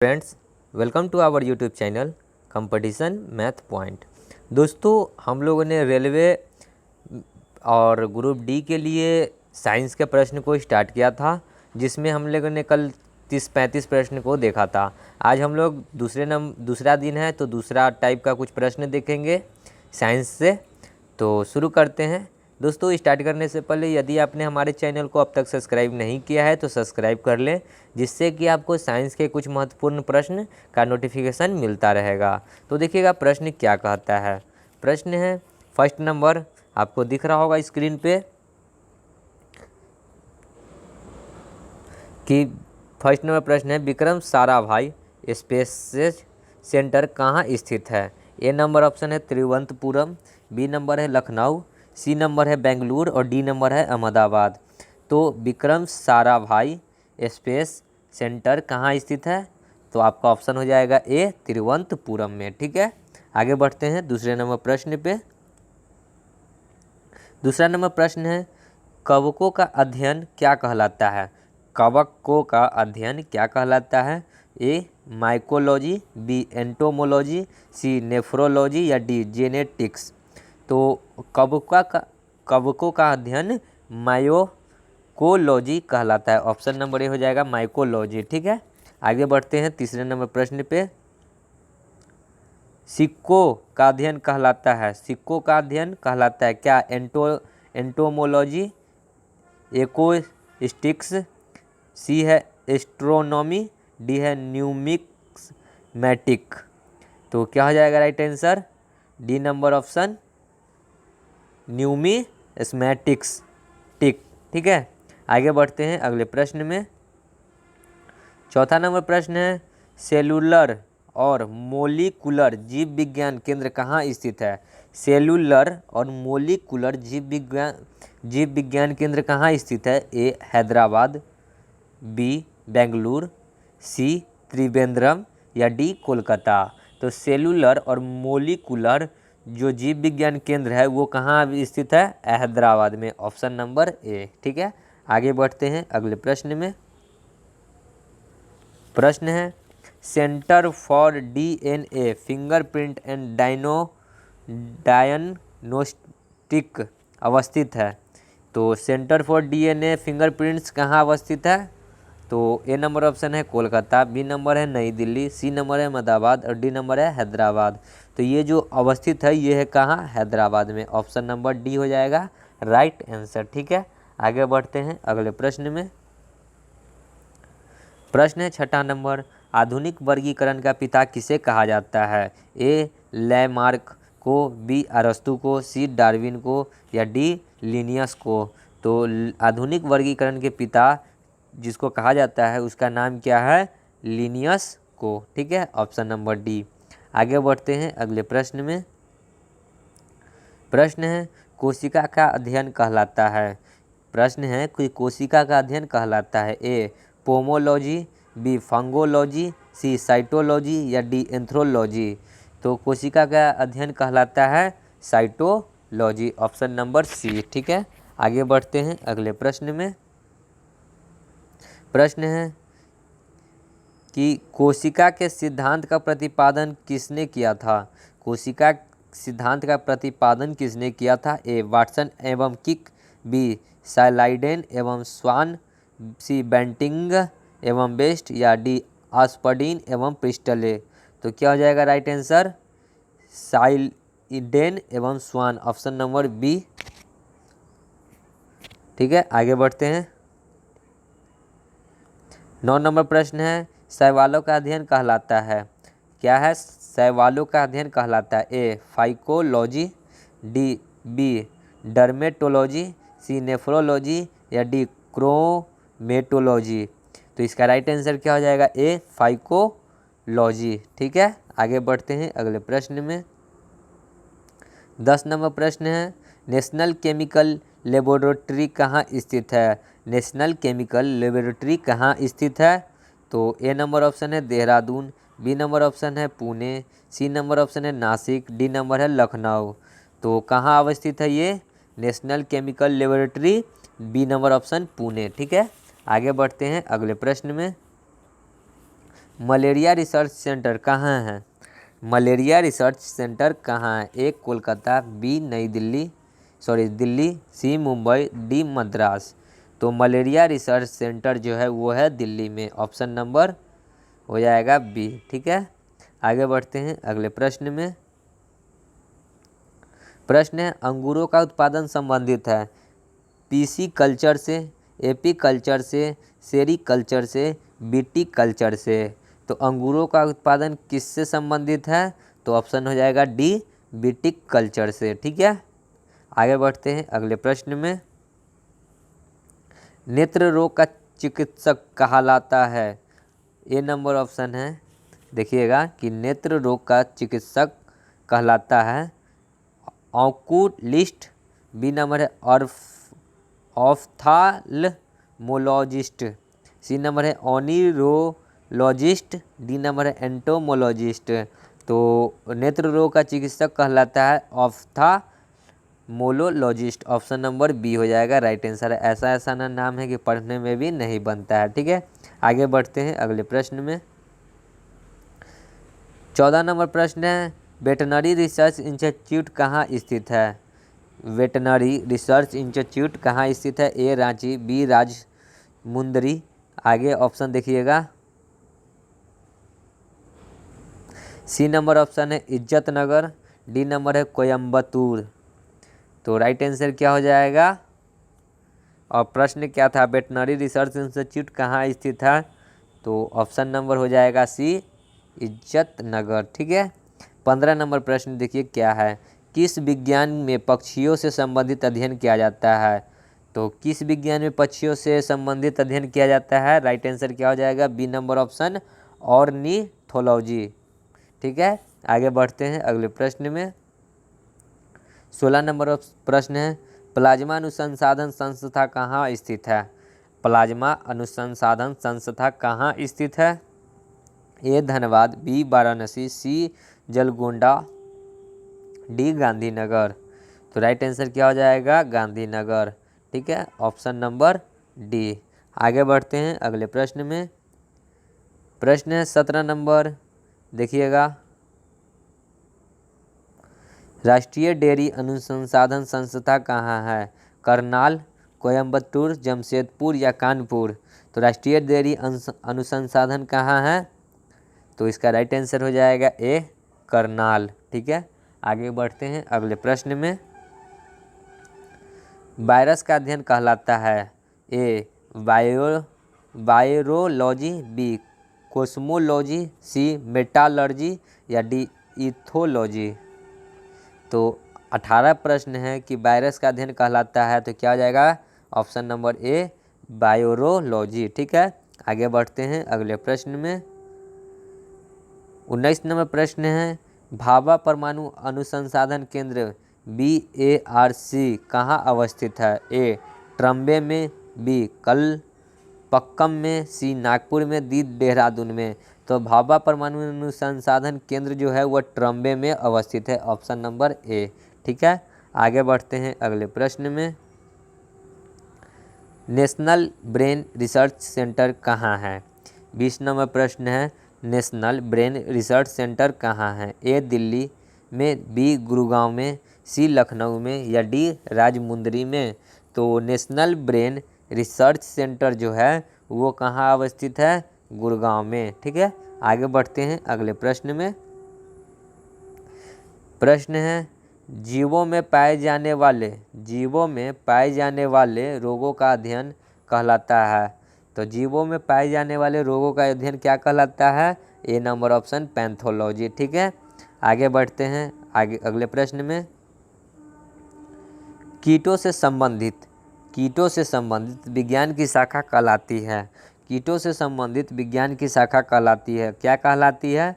Friends, welcome to our YouTube channel competition math point. दोस्तों, हम लोगों ने रेलवे और ग्रुप डी के लिए साइंस के प्रश्न को स्टार्ट किया था, जिसमें हम लोगों ने कल 30-35 प्रश्न को देखा था। आज हम लोग दूसरा दिन है, तो दूसरा टाइप का कुछ प्रश्न देखेंगे साइंस से। तो शुरू करते हैं। दोस्तों, स्टार्ट करने से पहले यदि आपने हमारे चैनल को अब तक सब्सक्राइब नहीं किया है तो सब्सक्राइब कर लें, जिससे कि आपको साइंस के कुछ महत्वपूर्ण प्रश्न का नोटिफिकेशन मिलता रहेगा। तो देखिएगा प्रश्न क्या कहता है। प्रश्न है फर्स्ट नंबर, आपको दिख रहा होगा स्क्रीन पे कि फर्स्ट नंबर प्रश्न है, विक्रम साराभाई स्पेस सेंटर कहाँ स्थित है। ए नंबर ऑप्शन है तिरुवनंतपुरम, बी नंबर है लखनऊ, सी नंबर है बेंगलुरु और डी नंबर है अहमदाबाद। तो विक्रम साराभाई स्पेस सेंटर कहाँ स्थित है, तो आपका ऑप्शन हो जाएगा ए तिरुवनंतपुरम में। ठीक है, आगे बढ़ते हैं दूसरे नंबर प्रश्न पे। दूसरा नंबर प्रश्न है, कवकों का अध्ययन क्या कहलाता है। कवकों का अध्ययन क्या कहलाता है। ए माइकोलॉजी, बी एंटोमोलॉजी, सी नेफ्रोलॉजी या डी जेनेटिक्स। तो कवकों का अध्ययन माइकोलॉजी कहलाता है। ऑप्शन नंबर ए हो जाएगा माइकोलॉजी। ठीक है, आगे बढ़ते हैं तीसरे नंबर प्रश्न पे। सिक्कों का अध्ययन कहलाता है, सिक्कों का अध्ययन कहलाता है क्या। एंटोमोलॉजी, एक्रोस्टिक्स, सी है एस्ट्रोनॉमी, डी है न्यूमिस्मैटिक। तो क्या हो जाएगा right answer, D number option numismatics. ठीक है, आगे बढ़ते हैं अगले प्रश्न में। चौथा नंबर प्रश्न है, सेलुलर और मोलिकुलर जीव विज्ञान केंद्र कहाँ स्थित है। सेलुलर और मोलिकुलर जीव विज्ञान केंद्र कहाँ स्थित है। ए हैदराबाद, बी बेंगलुरु, सी त्रिवेंद्रम या डी कोलकाता। तो सेलुलर और मोलिकुलर जो जीव विज्ञान केंद्र है वो कहाँ स्थित है, हैदराबाद में। Option number A. ठीक है, आगे बढ़ते हैं अगले प्रश्न में। प्रश्न है, centre for DNA fingerprint and diagnostic अवस्थित है। तो सेंटर फॉर डीएनए फिंगरप्रिंट्स कहाँ अवस्थित है। तो ए नंबर ऑप्शन है कोलकाता, बी नंबर है नई दिल्ली, सी नंबर है अहमदाबाद और डी नंबर है हैदराबाद। तो ये जो अवस्थित है ये है कहाँ, हैदराबाद में। ऑप्शन नंबर डी हो जाएगा राइट आंसर। ठीक है, आगे बढ़ते हैं अगले प्रश्न में। प्रश्न है छठा नंबर, आधुनिक वर्गीकरण का पिता किसे कहा जाता है। ए लैमार्क को, बी अरस्तु को, सी डार्विन को या डी लिनियस को। तो आधुनिक वर्गीकरण के पिता जिसको कहा जाता है उसका नाम क्या है, लिनियस को। ठीक है, ऑप्शन नंबर डी। आगे बढ़ते हैं अगले प्रश्न में। प्रश्न है, कोशिका का अध्ययन कहलाता है। प्रश्न है कि कोशिका का अध्ययन कहलाता है। ए पोमोलॉजी, बी फंगोलॉजी, सी साइटोलॉजी या डी एंथ्रोलॉजी। तो कोशिका का अध्ययन कहलाता है साइटोलॉजी। Option number C. ठीक है, आगे बढ़ते हैं अगले प्रश्न में। प्रश्न है कि कोशिका के सिद्धांत का प्रतिपादन किसने किया था। कोशिका सिद्धांत का प्रतिपादन किसने किया था। ए वाटसन एवं किक, बी साइलाइडेन एवं स्वान, सी बेंटिंग एवं बेस्ट या डी आस्पर्डिन एवं प्रिस्टले। तो क्या हो जाएगा राइट आंसर, साइलाइडेन एवं स्वान। Option number B. ठीक है, आगे बढ़ते हैं। 9 नंबर प्रश्न है, शैवालों का अध्ययन कहलाता है क्या है। शैवालों का अध्ययन कहलाता है। ए फाइकोलॉजी, डी बी डर्मेटोलॉजी, सी नेफ्रोलॉजी या डी क्रोमेटोलॉजी। तो इसका राइट आंसर क्या हो जाएगा, ए फाइकोलॉजी। ठीक है, आगे बढ़ते हैं अगले प्रश्न में। 10 नंबर प्रश्न है, नेशनल केमिकल लेबोरेटरी कहाँ स्थित है। नेशनल केमिकल लेबोरेटरी कहाँ स्थित है। तो ए नंबर ऑप्शन है देहरादून, बी नंबर ऑप्शन है पुणे, सी नंबर ऑप्शन है नासिक, डी नंबर है लखनऊ। तो कहाँ अवस्थित है ये national chemical laboratory, B number option Pune. ठीक है, आगे बढ़ते हैं अगले प्रश्न में। मलेरिया रिसर्च सेंटर कहाँ है? मलेरिया रिसर्च सेंटर कहाँ है? ए कोलकाता, बी नई दिल्ली, दिल्ली, सी मुंबई, डी मद्रास। तो मलेरिया रिसर्च सेंटर जो है वो है दिल्ली में। ऑप्शन नंबर हो जाएगा बी। ठीक है, आगे बढ़ते हैं अगले प्रश्न में। प्रश्न है अंगूरों का उत्पादन संबंधित है पीसी कल्चर से, एपी कल्चर से, सेरी कल्चर से, बीटी कल्चर से। तो अंगूरों का उत्पादन किससे संबंधित है? तो ऑप्शन हो जाएगा डी बीटी कल्चर से। ठीक है, आगे बढ़ते हैं अगले प्रश्न में। नेत्र रोग का चिकित्सक कहलाता है? ए नंबर ऑप्शन है, देखिएगा कि नेत्र रोग का चिकित्सक कहलाता है ऑक्यूलिस्ट, बी नंबर है ऑफ्थाल्मोलॉजिस्ट, सी नंबर है ओनिरोलॉजिस्ट, डी नंबर है एंटोमोलॉजिस्ट। तो नेत्र रोग का चिकित्सक कहलाता है ऑफ्थाल्मोलॉजिस्ट। ऑप्शन नंबर बी हो जाएगा राइट आंसर है। ऐसा ऐसा ना नाम है कि पढ़ने में भी नहीं बनता है। ठीक है, आगे बढ़ते हैं अगले प्रश्न में। 14 नंबर प्रश्न है वेटनरी रिसर्च इंस्टीट्यूट कहाँ स्थित है? वेटनरी रिसर्च इंस्टीट्यूट कहाँ स्थित है? ए रांची, बी राजमुंदरी। आगे ऑप्शन देखिएगा, सी नंबर ऑप्शन है इज्जत नगर, डी नंबर है कोयम्बतूर। तो राइट आंसर क्या हो जाएगा? और प्रश्न क्या था? वेटनरी रिसर्च इंस्टीट्यूट कहाँ स्थित है? तो ऑप्शन नंबर हो जाएगा सी इज्जत नगर। ठीक है, 15 नंबर प्रश्न देखिए क्या है। किस विज्ञान में पक्षियों से संबंधित अध्ययन किया जाता है? तो किस विज्ञान में पक्षियों से संबंधित अध्ययन किया जाता है? राइट आंसर क्या हो जाएगा? B number option ornithology. ठीक है, आगे बढ़ते हैं अगले प्रश्न में। 16 नंबर प्रश्न है प्लाज्मा अनुसंधान संस्था कहाँ स्थित है? प्लाज्मा अनुसंधान संस्था कहाँ स्थित है? ए धनबाद, बी वाराणसी, सी जलगोंडा, डी गांधीनगर। तो राइट आंसर क्या हो जाएगा? गांधीनगर। ठीक है, ऑप्शन नंबर डी। आगे बढ़ते हैं अगले प्रश्न में। प्रश्न है 17 नंबर, देखिएगा राष्ट्रीय डेयरी अनुसंधान संस्था कहाँ है? करनाल, कोयम्बटूर, जमशेदपुर या कानपुर। तो राष्ट्रीय डेयरी अनुसंधान कहाँ है? तो इसका राइट आंसर हो जाएगा ए करनाल। ठीक है, आगे बढ़ते हैं अगले प्रश्न में। वायरस का अध्ययन कहलाता है? ए वायरोलॉजी, बी कोस्मोलॉजी, सी मेटालर्जी या डी इथोलॉजी। तो 18 प्रश्न है कि वायरस का अध्ययन कहलाता है, तो क्या हो जाएगा? Option number A virology. ठीक है, आगे बढ़ते हैं अगले प्रश्न में। 19 नंबर प्रश्न है भाभा परमाणु अनुसंधान केंद्र BARC कहाँ अवस्थित है? ए ट्रम्बे में, बी कलपक्कम में, सी नागपुर में, डी देहरादून में। तो भाभा परमाणु अनुसंधान केंद्र जो है वह ट्रम्बे में अवस्थित है। Option number A. ठीक है, आगे बढ़ते हैं अगले प्रश्न में। नेशनल ब्रेन रिसर्च सेंटर कहाँ है? 20 नंबर प्रश्न है नेशनल ब्रेन रिसर्च सेंटर कहाँ है? ए दिल्ली में, बी गुरुगांव में, सी लखनऊ में या डी राजमुंदरी में। तो नेशनल ब्रेन रिसर्च सेंटर जो है वो कहाँ अवस्थित है? गुरुगांव में। ठीक है, आगे बढ़ते हैं अगले प्रश्न में। प्रश्न है जीवों में पाए जाने वाले रोगों का अध्ययन कहलाता है? तो जीवों में पाए जाने वाले रोगों का अध्ययन क्या कहलाता है? ए नंबर ऑप्शन पैथोलॉजी। ठीक है, आगे बढ़ते हैं अगले प्रश्न में। कीटों से संबंधित विज्ञान की शाखा कहलाती है? कीटों से संबंधित विज्ञान की शाखा कहलाती है, क्या कहलाती है?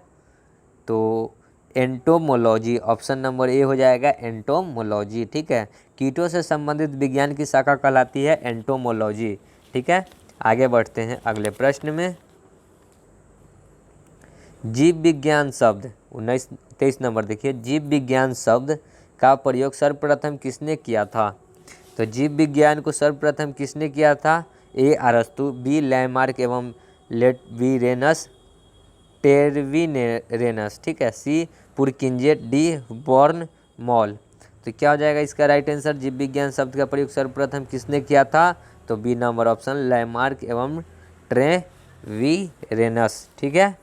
तो एंटोमोलॉजी। ऑप्शन नंबर ए हो जाएगा एंटोमोलॉजी। ठीक है, कीटों से संबंधित विज्ञान की शाखा कहलाती है एंटोमोलॉजी। ठीक है, आगे बढ़ते हैं अगले प्रश्न में। जीव विज्ञान शब्द 23 नंबर देखिए, जीव विज्ञान शब्द का प्रयोग सर्वप्रथम किसने किया था? तो जीव विज्ञान को सर्वप्रथम किसने किया था? ए अरस्तु, बी लैमार्क एवं लेटविरेनस, टेरविनेरेनस, ठीक है। सी पुरकिंजे, डी बॉर्न मॉल। तो क्या हो जाएगा इसका राइट आंसर? जीव विज्ञान शब्द का प्रयोग सर्वप्रथम किसने किया था? तो बी नंबर ऑप्शन लैमार्क एवं ट्रेविरेनस, ठीक है।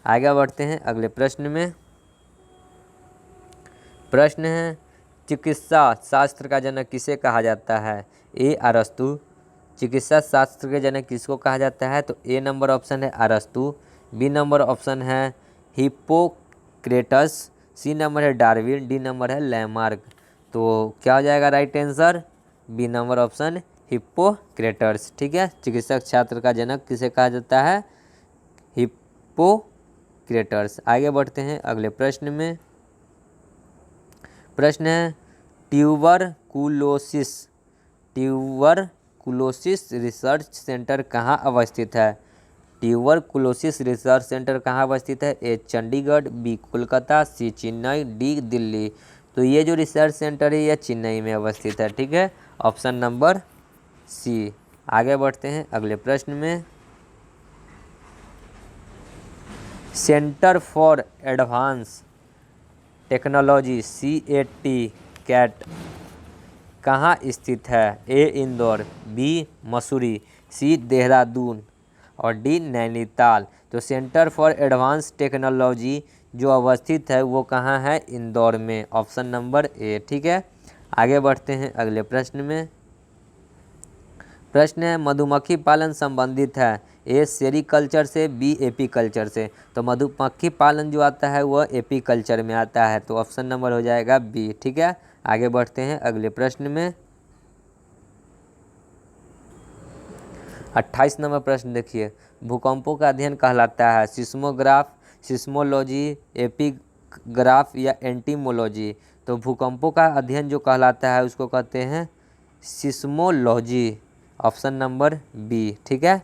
आगे बढ़ते हैं अगले प्रश्न में। प्रश्न है चिकित्सा शास्त्र का जनक किसे कहा जाता है? ए अरस्तु। चिकित्सा शास्त्र के जनक किसको कहा जाता है? तो ए नंबर ऑप्शन है अरस्तु, बी नंबर ऑप्शन है हिप्पोक्रेटस, सी नंबर है डार्विन, डी नंबर है लैमार्क। तो क्या हो जाएगा right answer? B number option Hippocrates, ठीक है। चिकित्सक शास्त्र का जनक किसे कहा जाता है? हिप्पोक्रेटस। आगे बढ़ते हैं अगले प्रश्न में। प्रश्न है ट्यूबरकुलोसिस रिसर्च सेंटर कहाँ अवस्थित है? ट्यूबरकुलोसिस रिसर्च सेंटर कहाँ अवस्थित है? ए चंडीगढ़, बी कोलकाता, सी चेन्नई, डी दिल्ली। तो ये जो रिसर्च सेंटर है ये चेन्नई में अवस्थित है, ठीक है। ऑप्शन नंबर सी। आगे बढ़ते हैं अगले प्रश्न में। Centre for advance technology CAT cat कहाँ स्थित है? ए इंदौर, बी मसूरी, सी देहरादून और डी नैनीताल। तो सेंटर फॉर एडवांस टेक्नोलॉजी जो अवस्थित है वो कहाँ है? इंदौर में। ऑप्शन नंबर ए, ठीक है। आगे बढ़ते हैं अगले प्रश्न में। प्रश्न है मधुमक्खी पालन संबंधित है? ए सेरीकल्चर से, बी एपीकल्चर से। तो मधुमक्खी पालन जो आता है वह एपीकल्चर में आता है, तो ऑप्शन नंबर हो जाएगा बी, ठीक है। आगे बढ़ते हैं अगले प्रश्न में। 28 नंबर प्रश्न देखिए। भूकंपों का अध्ययन कहलाता है सिस्मोग्राफ, सिस्मोलॉजी, एपिग्राफ या एंटीमोलॉजी। तो भूकंपों का अध्ययन जो कहलाता है उसको कहते हैं सिस्मोलॉजी। ऑप्शन नंबर बी, ठीक है।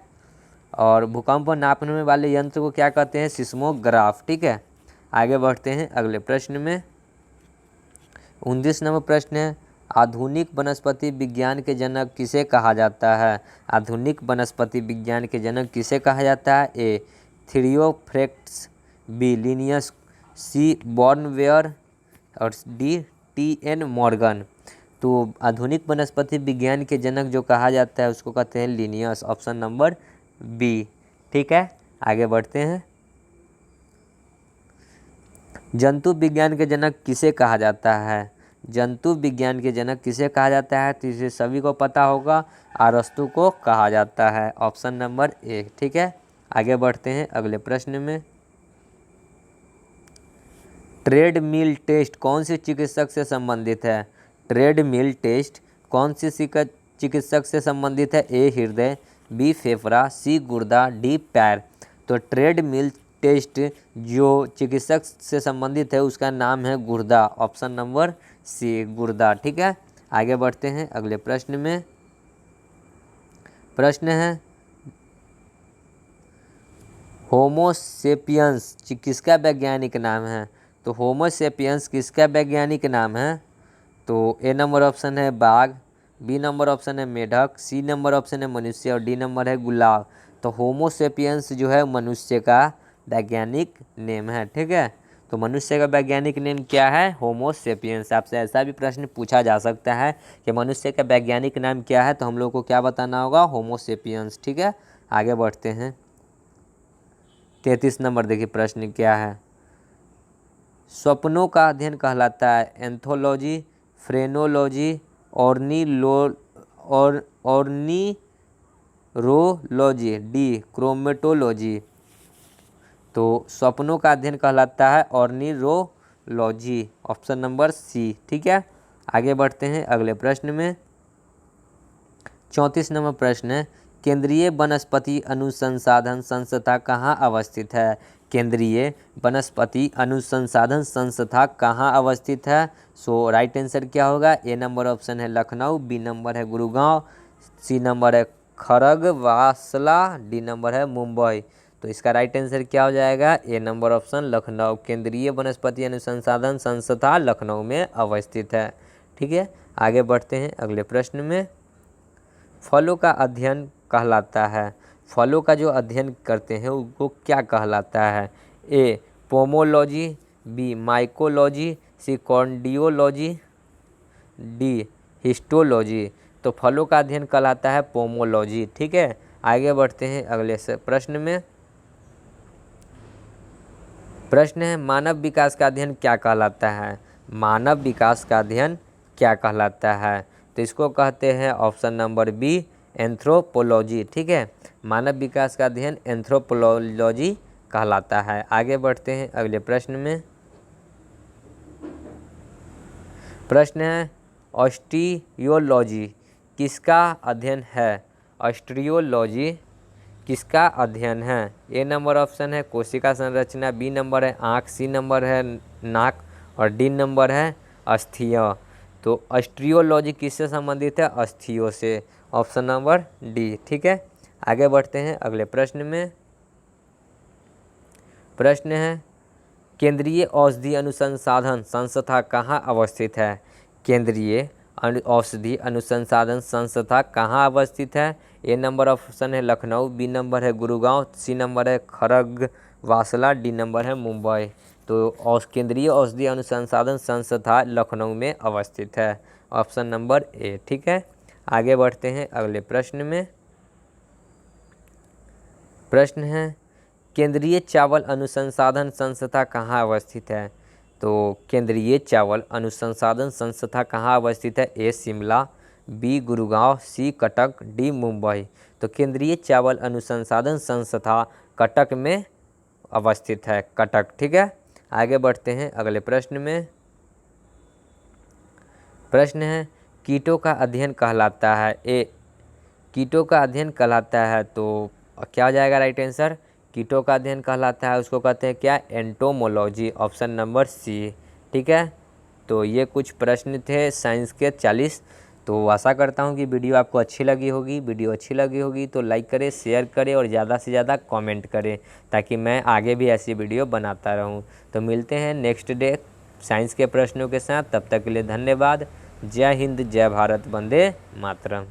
और भूकंप नापने वाले यंत्र को क्या कहते हैं? सिस्मोग्राफ, ठीक है। आगे बढ़ते हैं अगले प्रश्न में। 29 नंबर प्रश्न है आधुनिक वनस्पति विज्ञान के जनक किसे कहा जाता है? आधुनिक वनस्पति विज्ञान के जनक किसे कहा जाता है? ए थियोफ्रैक्टस, बी लिनियस, सी बॉर्नवेयर और डी TN मॉर्गन। तो आधुनिक वनस्पति विज्ञान के जनक जो कहा जाता है उसको कहते हैं लिनियस। ऑप्शन नंबर बी, ठीक है। आगे बढ़ते हैं। जंतु विज्ञान के जनक किसे कहा जाता है? जंतु विज्ञान के जनक किसे कहा जाता है? तो इसे सभी को पता होगा, अरस्तु को कहा जाता है। ऑप्शन नंबर ए, ठीक है। आगे बढ़ते हैं अगले प्रश्न में। ट्रेडमिल टेस्ट कौन सी चिकित्सक से संबंधित है? ट्रेडमिल टेस्ट कौन सी चिकित्सक से संबंधित है? ए हृदय, बी फेफड़ा, सी गुर्दा, डी पैर। तो ट्रेडमिल टेस्ट जो चिकित्सक से संबंधित है उसका नाम है गुर्दा। ऑप्शन नंबर सी, गुर्दा, ठीक है। आगे बढ़ते हैं अगले प्रश्न में। प्रश्न है होमोसेपियंस किसका वैज्ञानिक नाम है? तो होमोसेपियंस किसका वैज्ञानिक नाम है? तो ए नंबर ऑप्शन है बाघ, बी नंबर ऑप्शन है मेढक, सी नंबर ऑप्शन है मनुष्य और डी नंबर है गुलाब। तो होमोसेपियंस जो है मनुष्य का वैज्ञानिक नेम है, ठीक है। तो मनुष्य का वैज्ञानिक नेम क्या है? होमोसेपियंस। आपसे ऐसा भी प्रश्न पूछा जा सकता है कि मनुष्य का वैज्ञानिक नाम क्या है, तो हम लोग को क्या बताना होगा? होमोसेपियंस, ठीक है। आगे बढ़ते हैं। 33 नंबर देखिए प्रश्न क्या है। स्वप्नों का अध्ययन कहलाता है एंथोलॉजी, फ्रेनोलॉजी, ऑर्निरोलॉजी, डी क्रोमेटोलॉजी। तो स्वप्नों का अध्ययन कहलाता है ऑर्निरोलॉजी। ऑप्शन नंबर सी, ठीक है। आगे बढ़ते हैं अगले प्रश्न में। 34 नंबर प्रश्न है केंद्रीय वनस्पति अनुसंधान संस्था कहाँ अवस्थित है? केंद्रीय वनस्पति अनुसंधान संस्था कहाँ अवस्थित है? सो राइट आंसर क्या होगा? ए नंबर ऑप्शन है लखनऊ, बी नंबर है गुरुगांव, सी नंबर है खड़गवासला, डी नंबर है मुंबई। तो इसका राइट आंसर क्या हो जाएगा? ए नंबर ऑप्शन लखनऊ। केंद्रीय वनस्पति अनुसंधान संस्था लखनऊ में अवस्थित है, ठीक है। आगे बढ़ते हैं अगले प्रश्न में। फलों का अध्ययन कहलाता है फलों का जो अध्ययन करते हैं वो क्या कहलाता है? ए पोमोलॉजी, बी माइकोलॉजी, सी कॉन्डियोलॉजी, डी हिस्टोलॉजी। तो फलों का अध्ययन कहलाता है पोमोलॉजी। ठीक है, आगे बढ़ते हैं अगले से प्रश्न में। प्रश्न है मानव विकास का अध्ययन क्या कहलाता है? मानव विकास का अध्ययन क्या कहलाता है? तो इसको कहते हैं ऑप्शन नंबर बी एंथ्रोपोलॉजी। ठीक है, मानव विकास का अध्ययन एंथ्रोपोलॉजी कहलाता है। आगे बढ़ते हैं अगले प्रश्न में। प्रश्न है ऑस्टियोलॉजी किसका अध्ययन है? ऑस्टियोलॉजी किसका अध्ययन है? ए नंबर ऑप्शन है कोशिका संरचना, बी नंबर है आँख, सी नंबर है नाक और डी नंबर है अस्थियाँ। तो ऑस्टियोलॉजी किससे संबंधित है? अस्थियों से। Option number D. ठीक है, आगे बढ़ते हैं अगले प्रश्न में। प्रश्न है केंद्रीय औषधि अनुसंधान संस्था कहाँ अवस्थित है? केंद्रीय औषधि अनुसंधान संस्था कहाँ अवस्थित है? ए नंबर ऑप्शन है लखनऊ, बी नंबर है गुरुगांव, सी नंबर है खड़गवासला, डी नंबर है मुंबई। तो केंद्रीय औषधि अनुसंधान संस्था लखनऊ में अवस्थित है। Option number A. ठीक है, आगे बढ़ते हैं अगले प्रश्न में। प्रश्न है केंद्रीय चावल अनुसंधान संस्था कहाँ अवस्थित है? तो केंद्रीय चावल अनुसंधान संस्था कहाँ अवस्थित है? ए शिमला, बी गुरुगांव, सी कटक, डी मुंबई। तो केंद्रीय चावल अनुसंधान संस्था कटक में अवस्थित है, कटक। ठीक है, आगे बढ़ते हैं अगले प्रश्न में। प्रश्न है कीटों का अध्ययन कहलाता है? ए कीटों का अध्ययन कहलाता है तो क्या हो जाएगा राइट आंसर? कीटों का अध्ययन कहलाता है उसको कहते हैं क्या? एंटोमोलॉजी। Option number C. ठीक है, तो ये कुछ प्रश्न थे साइंस के 40। तो आशा करता हूँ कि वीडियो आपको अच्छी लगी होगी। वीडियो अच्छी लगी होगी तो लाइक करें, शेयर करें और ज़्यादा से ज़्यादा कमेंट करें ताकि मैं आगे भी ऐसी वीडियो बनाता रहूँ। तो मिलते हैं नेक्स्ट डे साइंस के प्रश्नों के साथ। तब तक के लिए धन्यवाद। जय हिंद, जय भारत, वंदे मातरम।